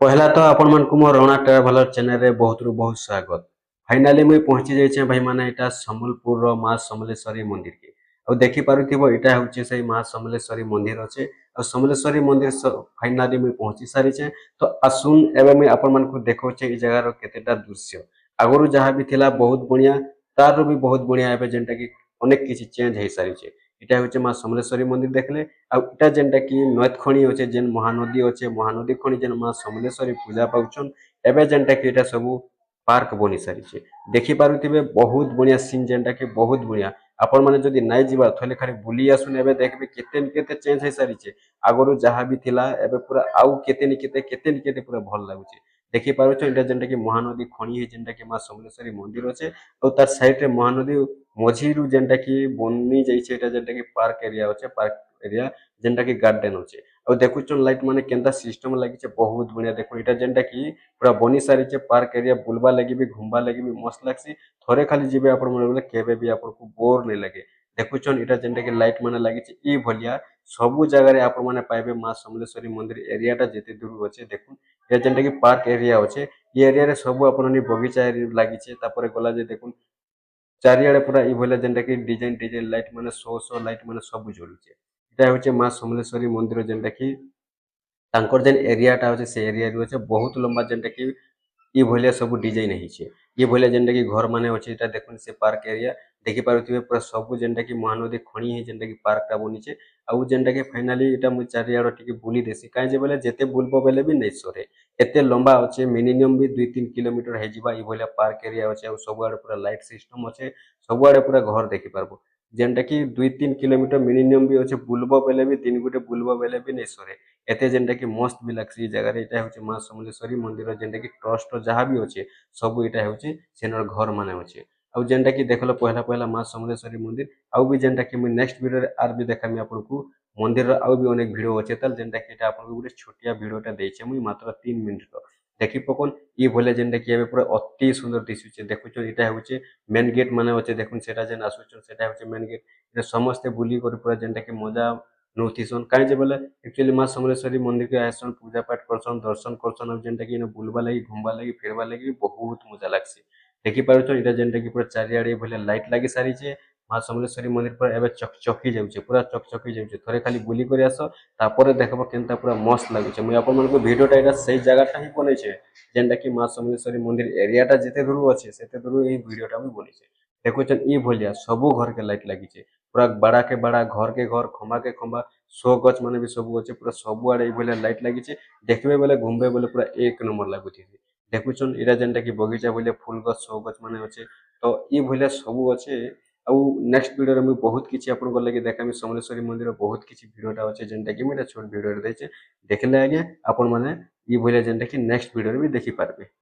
पहला तो आपण मानकु मोर रଣା ट्रावेलर चैनल रे बहुत रु बहुत स्वागत। फाइनली मुई पहुंची जाइछे भाई माने एटा संबलपुर रो मां समलेश्वरी मंदिर के। और देखि पारुथिबो एटा होउछे सेही मां समलेश्वरी मंदिर अछि। और समलेश्वरी मंदिर फाइनली मुई पहुंची सारिछे। तो आसुन एबे मुई आपण मानकु देखौछे ई जगह रो केतेटा दृश्य। आगरु जहा भी थिला बहुत बढ़िया, तार भी बहुत बढ़िया एबे जेंटा कि अनेक किछि चेंज हेइ सारिछे। एटा होउछे मां समलेश्वरी मंदिर देखले। आ इटा जेनटा कि नैत खणी अच्छे जेन महानदी अच्छे महानदी खणी जेन मां समलेश्वरी पूजा पाउछन। एबे जेनटा कि इटा सबू पार्क बनी सारी देखि पारुथिबे बहुत बढ़िया सीन जेनटा कि बहुत बढ़िया। आपण माने जदि नाइ जिबा थले खाली बुली आसुन एबे देखबे केते न केते चेंज हे सारी आगरु जहा भी थिला एबे पूरा आउ केते न केते पूरा भल लागुचे। देखि पारुछ एटा जेनटा कि महानदी खणी हे जेनटा कि मां समलेश्वरी मंदिर अच्छे। और तार साइड रे महानदी मझिरु जेनटा कि बनी जाइछे एटा जेनटा कि पार्क एरिया अच्छे पार्क एरिया जेनटा कि गार्डन अच्छे। और देखुछन लाइट माने केनता सिस्टम लागिचे बहुत बढ़िया। देखो एटा जेनटा कि पूरा बनी सारिचे पार्क एरिया बुलबा लगी भी घुमबा लगी भी मस्त लागसी। थोरे खाली जिबे आपण मन बोले केबे भी आपण को बोर नै लागे। देखुछन एटा जेनटा कि लाइट माने लागिचे ई भलिया सबु जगह रे आपण माने पाइबे मां समलेश्वरी मंदिर एरिया टा जेते दूर अच्छे। देखुन ए जेनटा कि पार्क एरिया अच्छे ई एरिया रे सबु आपण नि बगीचा लागिचे। तापरे गला जे देखुन चारिआडे पूरा ई भलिया जेनटा कि डिजाइन डिजाइन लाइट माने शो लाइट माने सबु जळुचे। एटा होचे मां समलेश्वरी मंदिर जेनटा कि तांकर जेन एरिया टा होचे से एरिया रे होचे बहुत लंबा जेनटा कि ई भलिया सब डिजाइन ହେଇଛି। ई भलिया जेनटा कि घर माने अछि एटा देखुन से पार्क एरिया देखि पारुथिबे पूरा सब जेनटा कि महानदी खणी हे जेनटा कि पार्क टा बनिचे। आउ जेनटा कि फाइनली एटा मु चारिआड टिके बुली देसी काहे जे बोले जेते बुलबो बेले भी नै सरे। एते लंबा अछि मिनिमम भी 2-3 किलोमीटर हे जिबा ई भलिया पार्क एरिया अछि। आउ सब आडे पूरा लाइट सिस्टम अछि। सब आडे पूरा घर देखि पारबो जेनटा कि 2-3 किलोमीटर मिनिमम भी अछि बुलबो बेले भी दिन गुटे बुलबो बेले भी नै सरे। एते जेनटा कि मस्त भी लागसी जगह रे एटा होचे मां समलेश्वरी मंदिर जेनटा कि ट्रस्ट जहा भी अच्छे सब एटा होचे सेनर घर माने अच्छे। आउ जेनटा कि देखलो पहला पहला मां समलेश्वरी मंदिर आउ भी जेनटा कि मैं नेक्स्ट वीडियो रे आर भी देखामी आपनको मंदिर रो आउ भी अनेक वीडियो अच्छे ताल जेनटा कि एटा आपनको गुटे छोटिया वीडियोटा देइछे मुई मात्र 3 मिनिट रो देखि पकोन। ई भले जेनटा कि एबे पूरा अति सुंदर दिसुचे देखुछो एटा होचे मेन गेट माने अच्छे देखुन सेटा जेन आसुछन सेटा होचे मेन गेट। एटा समस्त बुली कर पूरा जेनटा कि मजा नउथिसन काहे जे बोले एक्चुअली मां समलेश्वरी मंदिर के आसन पूजा पाठ करसन दर्शन करसन। और जेनटा कि इने बुलबा लगी घुमबा लगी फिरबा लगी बहुत मजा लागसी। देखि पारुछन एटा जेनटा कि पूरा चारिआडे भले लाइट लागि सारिचे मां समलेश्वरी मंदिर पर एबे चकचकी जाउचे पूरा चकचकी जाउचे। थोरे खाली बुली କରି आस तापर देखबो केनता पूरा मस्त लागुचे। मुई आपन मानको वीडियोटा एटा सेही जगहटा ही बनेछे जेनटा कि मां समलेश्वरी मंदिर एरियाटा जेते दूर अच्छे सेते दूर एही वीडियोटा मुई बनेछे। देखुछन ई भलिया सबु घर के लाइट लागिचे पूरा बड़ा के बड़ा घर के घर खंबा के खंबा शो गछ माने भी सबु अच्छे पूरा सबु आडे ई भलिया लाइट लागिचे। देखबे बेले घुमबे बेले पूरा एक नंबर लाଗୁଛି। देखुछन एटा जेनटा कि बगीचा भलिया फूल गछ शो गछ माने अच्छे। तो ई भलिया सबु अच्छे। आउ नेक्स्ट वीडियो रे मुई बहुत किछि आपन को लागि देखामी समलेश्वरी मंदिर बहुत किछि वीडियोटा अच्छे जेनटा कि मुई एटा छोट वीडियो रे देइछे। देखले आगे आपन माने ई भलिया जेनटा कि नेक्स्ट वीडियो रे भी देखि पारबे।